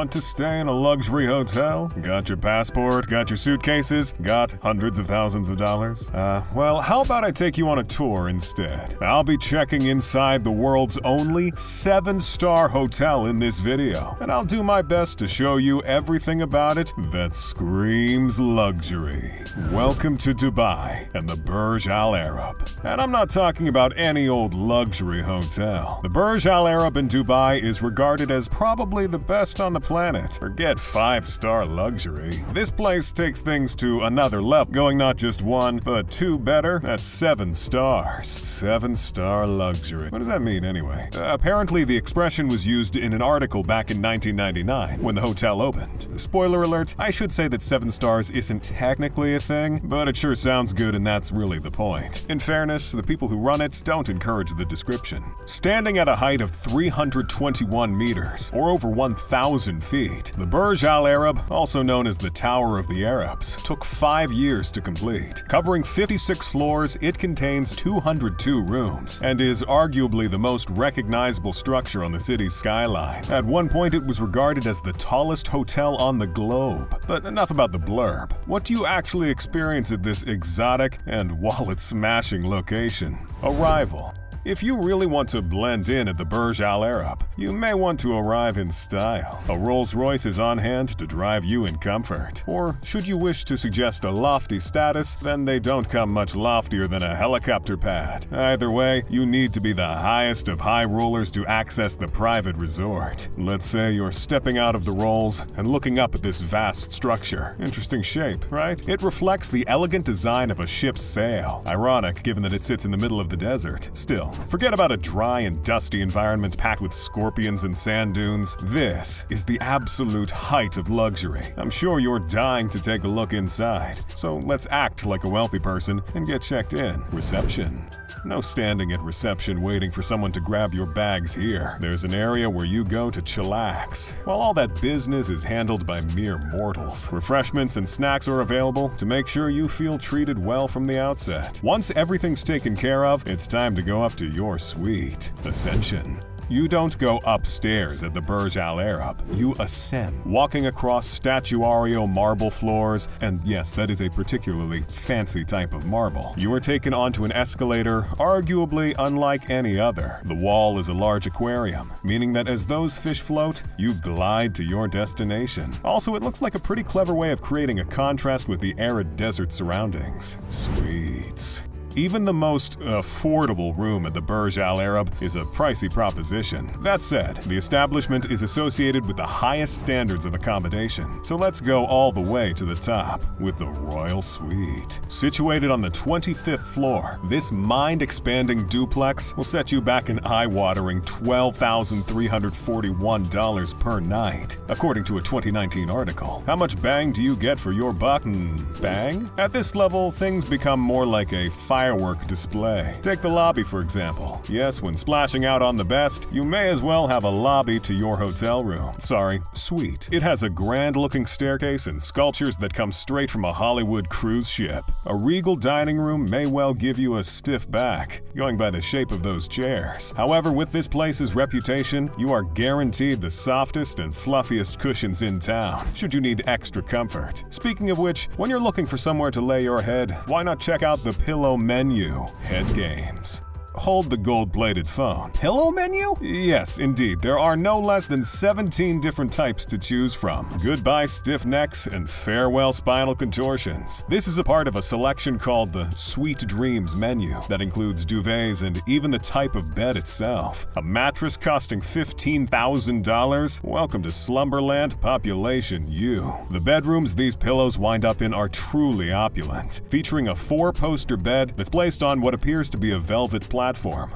Want to stay in a luxury hotel? Got your passport? Got your suitcases? Got hundreds of thousands of dollars? Well, how about I take you on a tour instead? I'll be checking inside the world's only 7-star hotel in this video, and I'll do my best to show you everything about it that screams luxury. Welcome to Dubai and the Burj Al Arab. And I'm not talking about any old luxury hotel. The Burj Al Arab in Dubai is regarded as probably the best on the planet. Forget 5-star luxury. This place takes things to another level, going not just 1, but 2 better. That's 7 stars. 7-star luxury. What does that mean anyway? Apparently the expression was used in an article back in 1999 when the hotel opened. Spoiler alert, I should say that 7 stars isn't technically a thing, but it sure sounds good and that's really the point. In fairness, the people who run it don't encourage the description. Standing at a height of 321 meters, or over 1,000 feet, the Burj Al Arab, also known as the Tower of the Arabs, took 5 years to complete. Covering 56 floors, it contains 202 rooms, and is arguably the most recognizable structure on the city's skyline. At one point, it was regarded as the tallest hotel on the globe. But enough about the blurb. What do you actually experience at this exotic and wallet-smashing location? Arrival. If you really want to blend in at the Burj Al Arab, you may want to arrive in style. A Rolls-Royce is on hand to drive you in comfort. Or should you wish to suggest a lofty status, then they don't come much loftier than a helicopter pad. Either way, you need to be the highest of high rollers to access the private resort. Let's say you're stepping out of the Rolls and looking up at this vast structure. Interesting shape, right? It reflects the elegant design of a ship's sail. Ironic, given that it sits in the middle of the desert. Still, forget about a dry and dusty environment packed with scorpions and sand dunes. This is the absolute height of luxury. I'm sure you're dying to take a look inside. So let's act like a wealthy person and get checked in. Reception. No standing at reception waiting for someone to grab your bags here. There's an area where you go to chillax, while all that business is handled by mere mortals. Refreshments and snacks are available to make sure you feel treated well from the outset. Once everything's taken care of, it's time to go up to your suite. Ascension. You don't go upstairs at the Burj Al Arab, you ascend, walking across statuario marble floors, and yes, that is a particularly fancy type of marble. You are taken onto an escalator, arguably unlike any other. The wall is a large aquarium, meaning that as those fish float, you glide to your destination. Also, it looks like a pretty clever way of creating a contrast with the arid desert surroundings. Suites. Even the most affordable room at the Burj Al Arab is a pricey proposition. That said, the establishment is associated with the highest standards of accommodation. So let's go all the way to the top with the Royal Suite. Situated on the 25th floor, this mind-expanding duplex will set you back an eye-watering $12,341 per night, according to a 2019 article. How much bang do you get for your buck? Bang? At this level, things become more like a firework display. Take the lobby, for example. Yes, when splashing out on the best, you may as well have a lobby to your hotel room. Sorry, suite. It has a grand-looking staircase and sculptures that come straight from a Hollywood cruise ship. A regal dining room may well give you a stiff back, going by the shape of those chairs. However, with this place's reputation, you are guaranteed the softest and fluffiest cushions in town, should you need extra comfort. Speaking of which, when you're looking for somewhere to lay your head, why not check out the Pillow Menu Head Games. Hold the gold-plated phone. Pillow menu? Yes, indeed. There are no less than 17 different types to choose from. Goodbye stiff necks and farewell spinal contortions. This is a part of a selection called the Sweet Dreams menu that includes duvets and even the type of bed itself. A mattress costing $15,000? Welcome to Slumberland Population U. The bedrooms these pillows wind up in are truly opulent, featuring a 4-poster bed that's placed on what appears to be a velvet platform,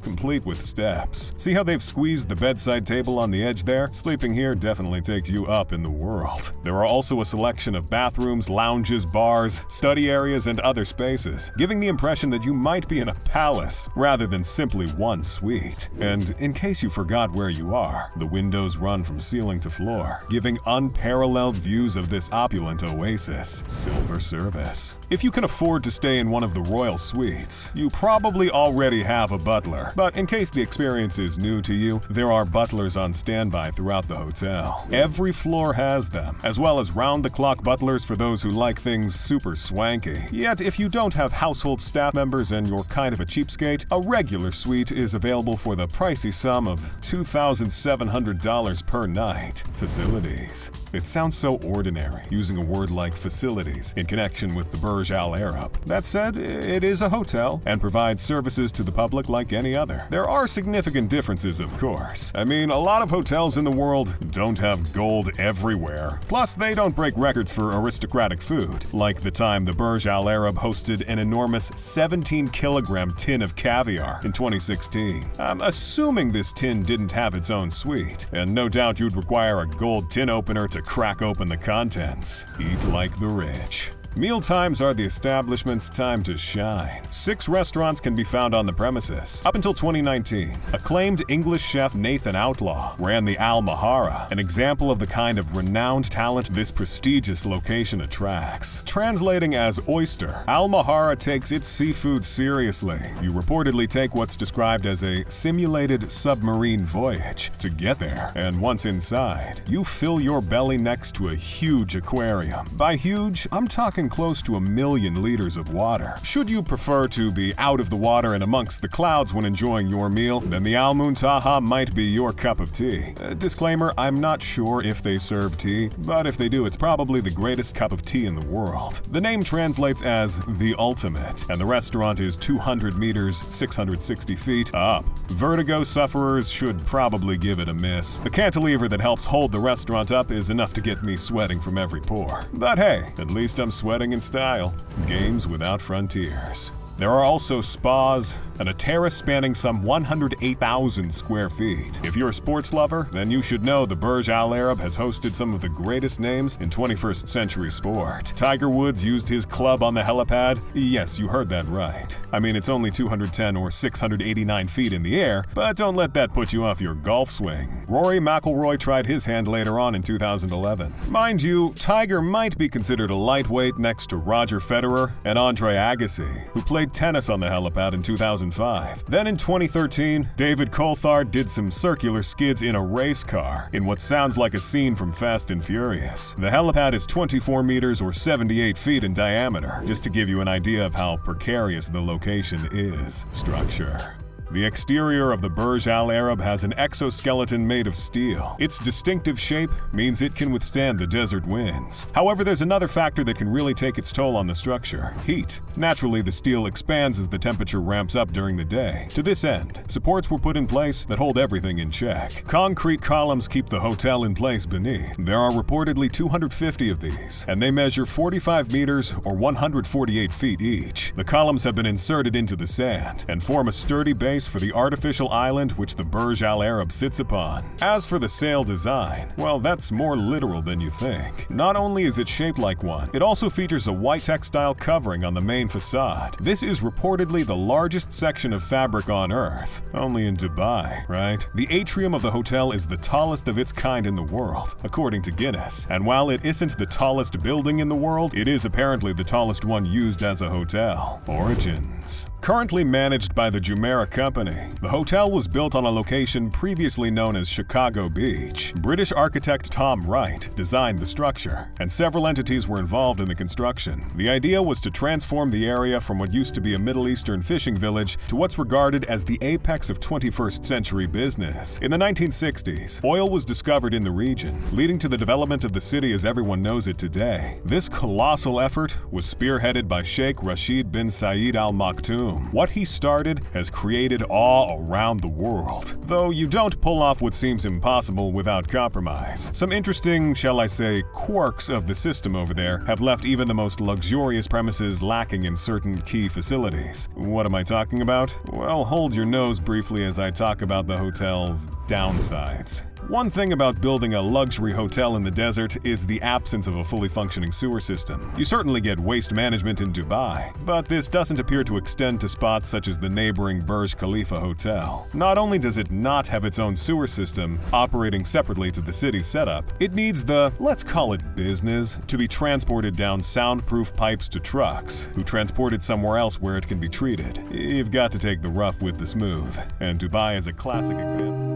complete with steps. See how they've squeezed the bedside table on the edge there? Sleeping here definitely takes you up in the world. There are also a selection of bathrooms, lounges, bars, study areas, and other spaces, giving the impression that you might be in a palace rather than simply one suite. And in case you forgot where you are, the windows run from ceiling to floor, giving unparalleled views of this opulent oasis. Silver service. If you can afford to stay in one of the royal suites, you probably already have have a butler, but in case the experience is new to you, there are butlers on standby throughout the hotel. Every floor has them, as well as round-the-clock butlers for those who like things super swanky. Yet, if you don't have household staff members and you're kind of a cheapskate, a regular suite is available for the pricey sum of $2,700 per night. Facilities. It sounds so ordinary, using a word like facilities in connection with the Burj Al Arab. That said, it is a hotel and provides services to the public like any other. There are significant differences, of course. I mean, a lot of hotels in the world don't have gold everywhere. Plus, they don't break records for aristocratic food, like the time the Burj Al Arab hosted an enormous 17-kilogram tin of caviar in 2016. I'm assuming this tin didn't have its own suite, and no doubt you'd require a gold tin opener to crack open the contents. Eat like the rich. Meal times are the establishment's time to shine. 6 restaurants can be found on the premises. Up until 2019, acclaimed English chef Nathan Outlaw ran the Al Mahara, an example of the kind of renowned talent this prestigious location attracts. Translating as oyster, Al Mahara takes its seafood seriously. You reportedly take what's described as a simulated submarine voyage to get there, and once inside, you fill your belly next to a huge aquarium. By huge, I'm talking close to 1 million liters of water. Should you prefer to be out of the water and amongst the clouds when enjoying your meal, then the Al Muntaha might be your cup of tea. Disclaimer, I'm not sure if they serve tea, but if they do, it's probably the greatest cup of tea in the world. The name translates as the ultimate, and the restaurant is 200 meters, 660 feet up. Vertigo sufferers should probably give it a miss. The cantilever that helps hold the restaurant up is enough to get me sweating from every pore. But hey, at least I'm sweating in style. Games without frontiers. There are also spas and a terrace spanning some 108,000 square feet. If you're a sports lover, then you should know the Burj Al Arab has hosted some of the greatest names in 21st century sport. Tiger Woods used his club on the helipad. Yes, you heard that right. I mean, it's only 210 or 689 feet in the air, but don't let that put you off your golf swing. Rory McIlroy tried his hand later on in 2011. Mind you, Tiger might be considered a lightweight next to Roger Federer and Andre Agassi, who played tennis on the helipad in 2005. Then in 2013, David Coulthard did some circular skids in a race car in what sounds like a scene from Fast and Furious. The helipad is 24 meters or 78 feet in diameter, just to give you an idea of how precarious the location is. Structure. The exterior of the Burj Al Arab has an exoskeleton made of steel. Its distinctive shape means it can withstand the desert winds. However, there's another factor that can really take its toll on the structure: heat. Naturally, the steel expands as the temperature ramps up during the day. To this end, supports were put in place that hold everything in check. Concrete columns keep the hotel in place beneath. There are reportedly 250 of these, and they measure 45 meters or 148 feet each. The columns have been inserted into the sand and form a sturdy base for the artificial island which the Burj Al Arab sits upon. As for the sail design, well, that's more literal than you think. Not only is it shaped like one, it also features a white textile covering on the main facade. This is reportedly the largest section of fabric on Earth. Only in Dubai, right? The atrium of the hotel is the tallest of its kind in the world, according to Guinness. And while it isn't the tallest building in the world, it is apparently the tallest one used as a hotel. Origins. Currently managed by the Jumeirah Company, the hotel was built on a location previously known as Chicago Beach. British architect Tom Wright designed the structure, and several entities were involved in the construction. The idea was to transform the area from what used to be a Middle Eastern fishing village to what's regarded as the apex of 21st century business. In the 1960s, oil was discovered in the region, leading to the development of the city as everyone knows it today. This colossal effort was spearheaded by Sheikh Rashid bin Saeed Al Maktoum. What he started has created awe around the world, though you don't pull off what seems impossible without compromise. Some interesting, shall I say, quirks of the system over there have left even the most luxurious premises lacking in certain key facilities. What am I talking about? Well, hold your nose briefly as I talk about the hotel's downsides. One thing about building a luxury hotel in the desert is the absence of a fully functioning sewer system. You certainly get waste management in Dubai, but this doesn't appear to extend to spots such as the neighboring Burj Khalifa Hotel. Not only does it not have its own sewer system operating separately to the city's setup, it needs the, let's call it business, to be transported down soundproof pipes to trucks, who transport it somewhere else where it can be treated. You've got to take the rough with the smooth, and Dubai is a classic example.